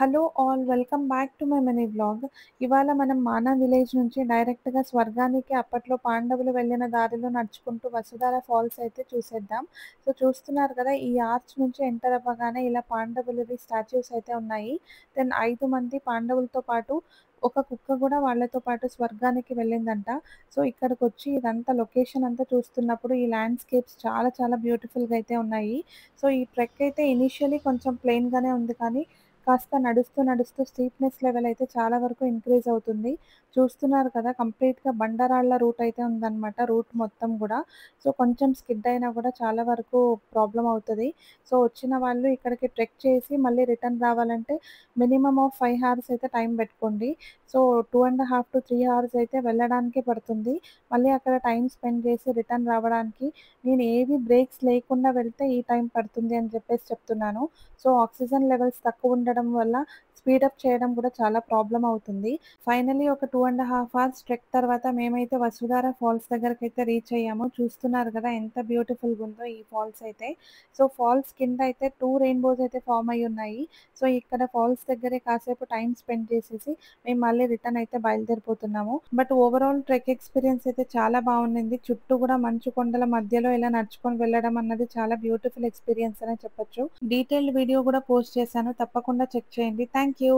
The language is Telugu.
Hello all welcome back to my mini vlog. ఇవాళ మనం మానా విలేజ్ నుంచి డైరెక్ట్‌గా స్వర్గానికి అప్పట్లో పాండవులు వెళ్ళిన దారిలో నడుచుకుంటూ వసుధార ఫాల్స్ అయితే చూసేద్దాం. సో చూస్తున్నారు కదా! ఈ ఆర్చ్ నుంచి ఎంటర్ అవ్వగానే ఇలా పాండవులవి స్టాచ్యూస్ అయితే ఉన్నాయి. దెన్ 5 మంది పాండవులతో పాటు ఒక కుక్క గూడా వాళ్ళతో పాటు స్వర్గానికి వెళ్ళిందంట. సో ఇక్కడికొచ్చి ఇదంతా లొకేషన్ అంతా చూస్తున్నప్పుడు ఈ ల్యాండ్‌స్కేప్స్ చాలా చాలా బ్యూటిఫుల్‌గా అయితే ఉన్నాయి. సో ఈ ట్రెక్ అయితే ఇనీషియల్లీ కొంచెం ప్లెయిన్‌గానే ఉంది కానీ కాస్త నడుస్తూ, నడుస్తూ స్టీప్‌నెస్ లెవెల్ అయితే చాలా వరకు ఇంక్రీజ్ అవుతుంది. చూస్తున్నారు కదా! కంప్లీట్‌గా బండరాళ్ళ రూట్ అయితే ఉందనమాట. రూట్ మొత్తం గూడా. సో, కొంచెం స్కిడ్ అయినా గూడా చాలా వరకు ప్రాబ్లమ్ అవుతది. సో, వచ్చిన వాళ్ళు ఇక్కడికి ట్రెక్ చేసి మళ్ళీ రిటర్న్ రావాలంటే మినిమమ్ ఆఫ్ 5 హార్స్ అయితే టైం పెట్టుకోండి. సో, 2.5-3 హార్స్ అయితే వెళ్ళడానికే పడుతుంది. మళ్ళీ అక్కడ టైమ్ స్పెండ్ చేసి రిటర్న్ రావడానికి నేను ఏవి బ్రేక్స్ లేకుండా వెళ్తే ఈ టైం పడుతుంది అని చెప్పేసి చెప్తున్నాను. సో, ఆక్సిజన్ లెవెల్స్ తక్కువుండడం వల్ల స్పీడప్ చేయడం కూడా చాలా ప్రాబ్లమ్ అవుతుంది. ఫైనల్లీ ఒక 2½ అవర్స్ ట్రెక్ తర్వాత మేమైతే వసుధార ఫాల్స్ దగ్గరకైతే రీచ్ అయ్యాము. చూస్తున్నారు కదా! ఎంత బ్యూటిఫుల్‌గుందో ఈ ఫాల్స్ అయితే. సో, ఫాల్స్ కింద అయితే 2 రెయిన్‌బోస్ అయితే ఫార్మ్ అయ్యున్నాయి. సో, ఇక్కడ ఫాల్స్ దగ్గరే కాసేపు టైమ్ స్పెండ్ చేసేసి మేము మళ్ళీ రిటర్న్ అయితే బయలుదేరిపోతున్నాము. బట్ ఓవరాల్ ట్రెక్ ఎక్స్‌పీరియన్స్ అయితే చాలా బావుండింది. చుట్టూ గూడా మంచు కొండల మధ్యలో ఇలా నడుచుకొని వెళ్ళడం అన్నది చాలా బ్యూటిఫుల్ ఎక్స్‌పీరియన్స్ అనే చెప్పొచ్చు. డీటెయిల్డ్ వీడియో గూడా పోస్ట్ చేశాను. తప్పకుండా చెక్ చేయండి. Thank you.